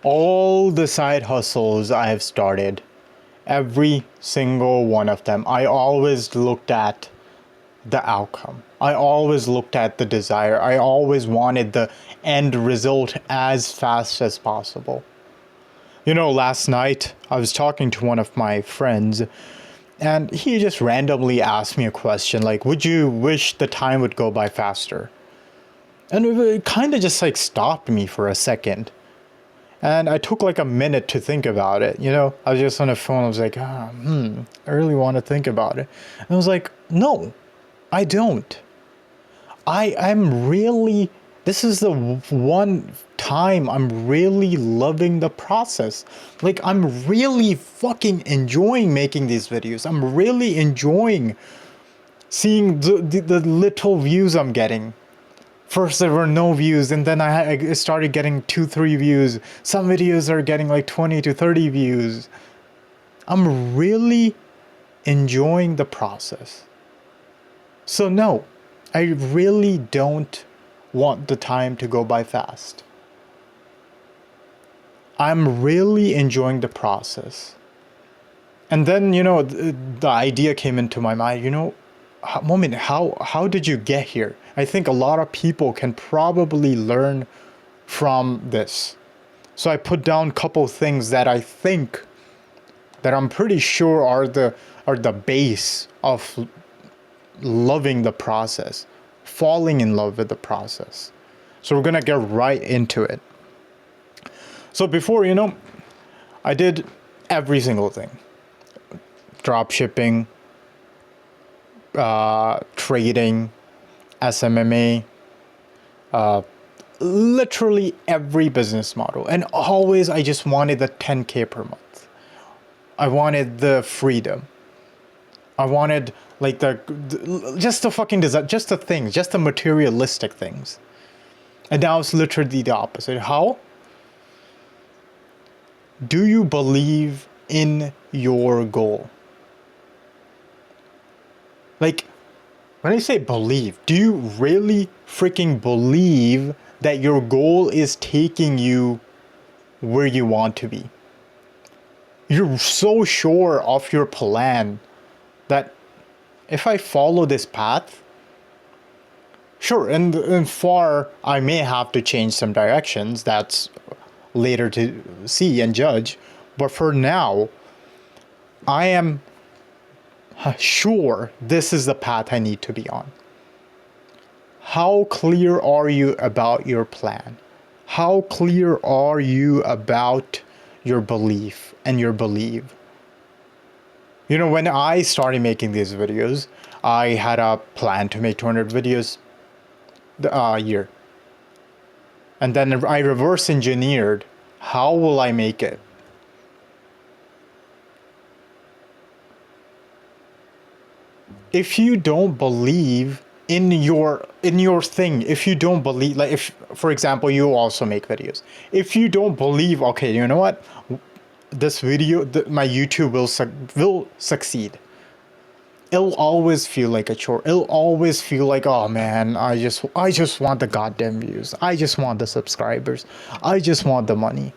All the side hustles I have started, every single one of them, I always looked at the outcome. I always looked at the desire. I always wanted the end result as fast as possible. You know, last night I was talking to one of my friends and he just randomly asked me a question like, would you wish the time would go by faster? And it kind of just like stopped me for a second. And I took like a minute to think about it. You know, I was just on the phone. I was like, I really want to think about it. And I was like, no, I don't. I'm really, this is the one time I'm really loving the process. Like, I'm really fucking enjoying making these videos. I'm really enjoying seeing the little views I'm getting. First there were no views, and then I started getting 2-3 views. Some videos are getting like 20 to 30 views. I'm really enjoying the process. So no, I really don't want the time to go by fast. I'm really enjoying the process. And then, you know, the idea came into my mind, you know, Moman, how did you get here? I think a lot of people can probably learn from this. So I put down a couple things that I think that I'm pretty sure are the base of loving the process, falling in love with the process. So we're gonna get right into it. So before, you know, I did every single thing. Drop shipping, trading, SMMA, literally every business model. And always I just wanted the 10K per month. I wanted the freedom. I wanted like just the fucking design, just the things, just the materialistic things. And now it's literally the opposite. How? Do you believe in your goal? Like, when I say believe, do you really freaking believe that your goal is taking you where you want to be? You're so sure of your plan that if I follow this path, sure, and far I may have to change some directions. That's later to see and judge. But for now, I am sure this is the path I need to be on. How clear are you about your plan? How clear are you about your belief and your belief? You know, when I started making these videos, I had a plan to make 200 videos a year. And then I reverse engineered, how will I make it? If you don't believe in your thing, if you don't believe, like if for example you also make videos, if you don't believe, okay, you know what, this video, my YouTube will succeed, it'll always feel like a chore. It'll always feel like, oh man, I just want the goddamn views, I just want the subscribers, I just want the money.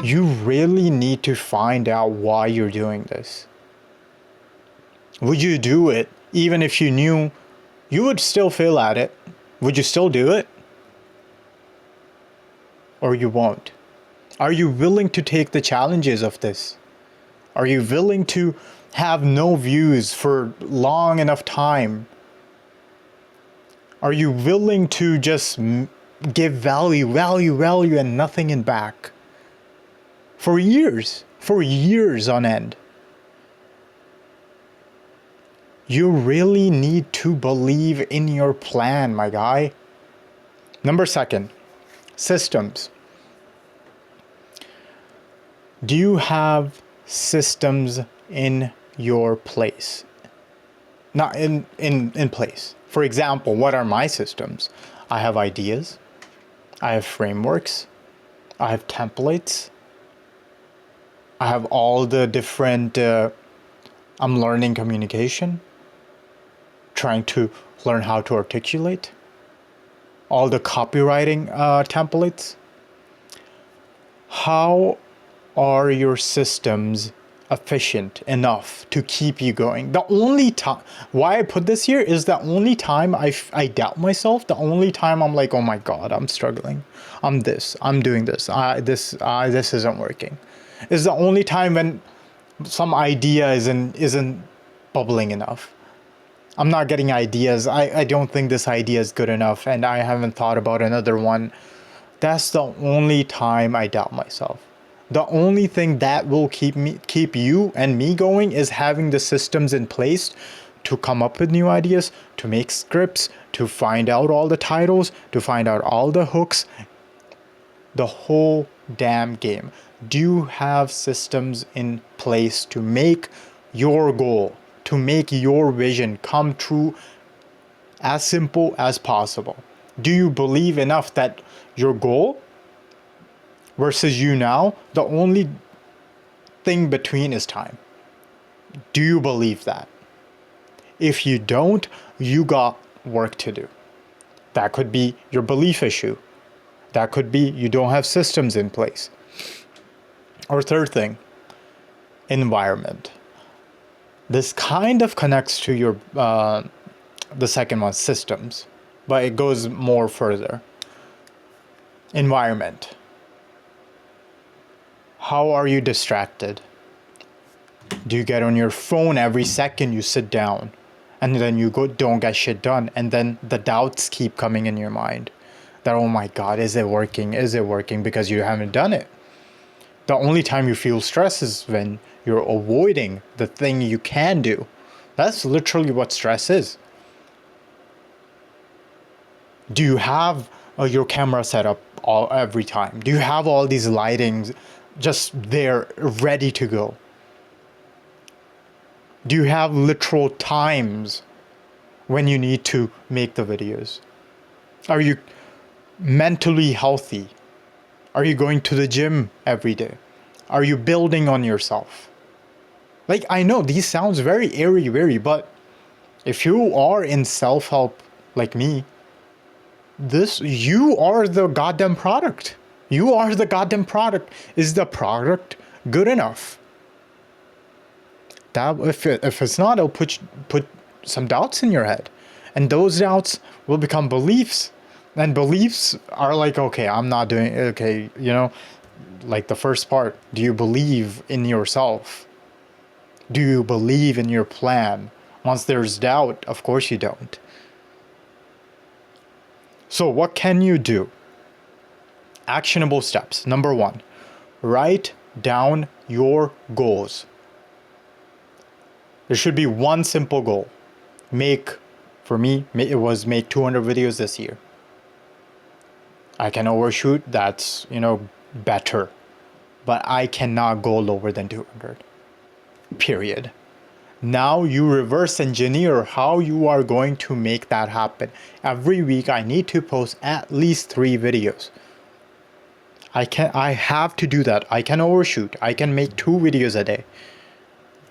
You really need to find out why you're doing this. Would you do it even if you knew you would still fail at it? Would you still do it? Or you won't? Are you willing to take the challenges of this? Are you willing to have no views for long enough time? Are you willing to just give value and nothing in back? For years on end. You really need to believe in your plan, my guy. Number 2, systems. Do you have systems in your place? Not in place. For example, what are my systems? I have ideas. I have frameworks. I have templates. I have all the different, I'm learning communication, trying to learn how to articulate. all the copywriting templates. How are your systems efficient enough to keep you going? The only time why I put this here is the only time I doubt myself, the only time I'm like, oh my god, I'm struggling, I'm doing this, this isn't working, is the only time when some idea isn't bubbling enough. I'm not getting ideas. I don't think this idea is good enough, and I haven't thought about another one. That's the only time I doubt myself. The only thing that will keep you and me going is having the systems in place to come up with new ideas, to make scripts, to find out all the titles, to find out all the hooks, the whole damn game. Do you have systems in place to make your goal, to make your vision come true as simple as possible? Do you believe enough that your goal versus you now, the only thing between is time? Do you believe that? If you don't, you got work to do. That could be your belief issue. That could be you don't have systems in place. Or third thing, environment. This kind of connects to your the second one, systems, but it goes more further. Environment. How are you distracted? Do you get on your phone every second you sit down, and then you don't get shit done, and then the doubts keep coming in your mind that, oh my god, is it working? Is it working? Because you haven't done it. The only time you feel stress is when you're avoiding the thing you can do. That's literally what stress is. Do you have your camera set up every time? Do you have all these lightings just there ready to go? Do you have literal times when you need to make the videos? Are you mentally healthy? Are you going to the gym every day? Are you building on yourself? Like, I know these sounds very airy, but if you are in self-help like me, you are the goddamn product. You are the goddamn product. Is the product good enough? That if it's not, it'll put some doubts in your head, and those doubts will become beliefs, and beliefs are like, okay, I'm not doing it. Okay, like the first part, do you believe in yourself? Do you believe in your plan? Once there's doubt, of course you don't. So what can you do? Actionable steps. Number 1, write down your goals. There should be one simple goal. For me, it was make 200 videos this year. I can overshoot, that's, better. But I cannot go lower than 200. Period. Now you reverse engineer how you are going to make that happen. Every week I need to post at least 3 videos. I have to do that. I can overshoot. I can make 2 videos a day.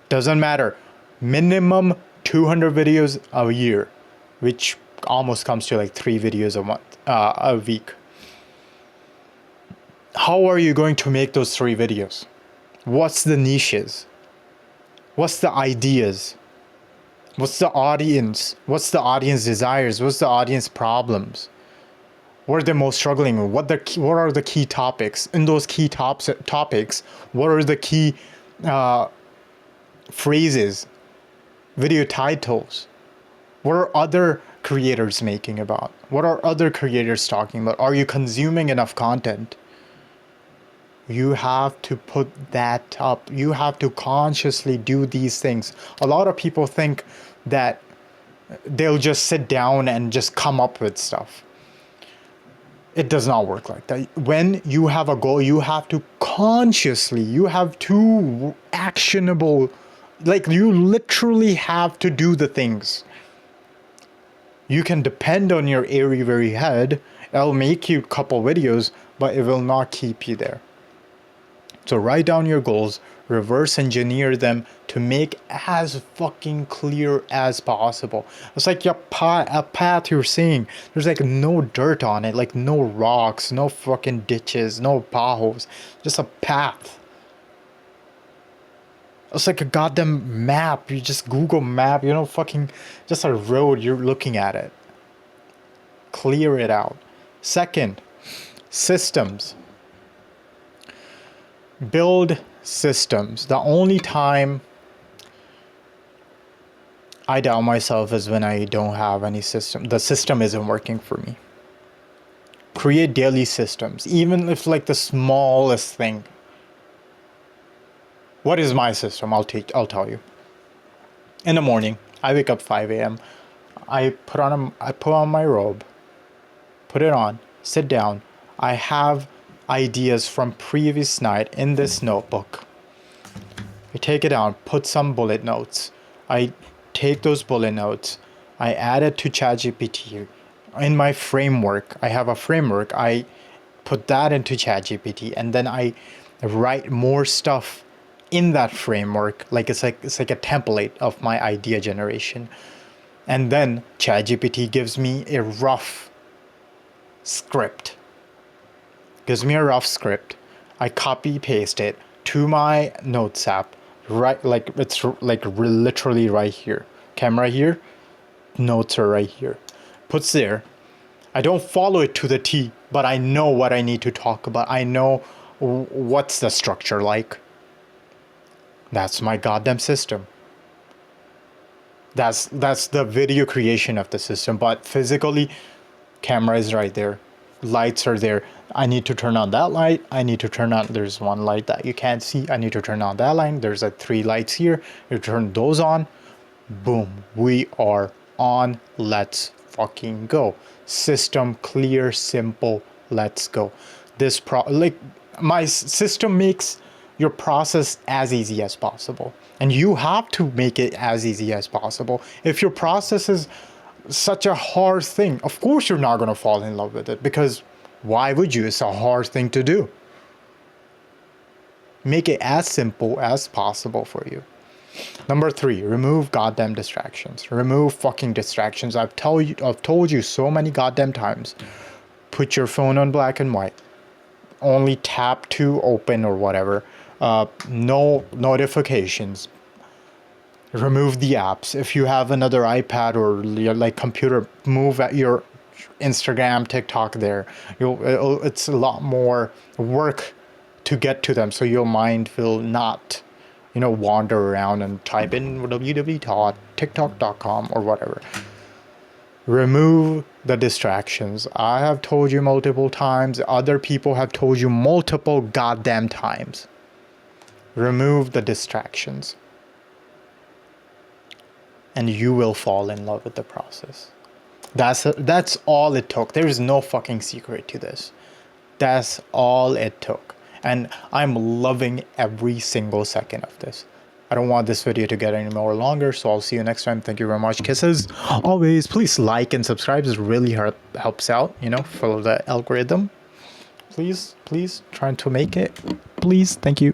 Doesn't matter. Minimum 200 videos a year, which almost comes to like 3 videos a week. How are you going to make those 3 videos? What's the niches? What's the ideas? What's the audience? What's the audience desires? What's the audience problems? What are they most struggling with? What are the key topics? In those key topics, what are the key phrases, video titles? What are other creators making about? What are other creators talking about? Are you consuming enough content? You have to put that up. You have to consciously do these things. A lot of people think that they'll just sit down and just come up with stuff. It does not work like that. When you have a goal, you have to actionable, like you literally have to do the things. You can depend on your airy head. It'll make you a couple videos, but it will not keep you there. So write down your goals, reverse engineer them to make as fucking clear as possible. It's like a path you're seeing. There's like no dirt on it, like no rocks, no fucking ditches, no potholes. Just a path. It's like a goddamn map. You just Google map, fucking just a road, you're looking at it. Clear it out. Second, systems. Build systems. The only time I doubt myself is when I don't have any system. The system isn't working for me. Create daily systems, even if like the smallest thing. What is my system? I'll tell you. In the morning, I wake up 5 a.m. I put on my robe, put it on, sit down. I have ideas from previous night in this notebook. I take it down, put some bullet notes. I take those bullet notes, I add it to ChatGPT. In my framework, I have a framework. I put that into ChatGPT, and then I write more stuff in that framework. It's like a template of my idea generation. And then ChatGPT gives me a rough script. I copy paste it to my notes app, right? Like it's like literally right here. Camera here, notes are right here. Puts there. I don't follow it to the T, but I know what I need to talk about. I know what's the structure like. That's my goddamn system. That's the video creation of the system, but physically, camera is right there. Lights are there. I need to turn on that light. I need to turn on, there's one light that you can't see. I need to turn on that light. There's 3 lights here. You turn those on. Boom. We are on. Let's fucking go. System clear, simple. Let's go. My system makes your process as easy as possible. And you have to make it as easy as possible. If your process is such a hard thing, of course you're not going to fall in love with it, because why would you? It's a hard thing to do. Make it as simple as possible for you. Number 3, remove goddamn distractions. Remove fucking distractions. I've told you so many goddamn times. Put your phone on black and white. Only tap to open or whatever. No notifications. Remove the apps. If you have another iPad or like computer, move at your Instagram, TikTok there. It's a lot more work to get to them, so your mind will not, wander around and type in www.tiktok.com or whatever. Remove the distractions. I have told you multiple times. Other people have told you multiple goddamn times. Remove the distractions. And you will fall in love with the process. That's all it took. There is no fucking secret to this. That's all it took. And I'm loving every single second of this. I don't want this video to get any more longer, so I'll see you next time. Thank you very much. Kisses. Always, please like and subscribe. This really helps out, for the algorithm. Please, trying to make it. Please, thank you.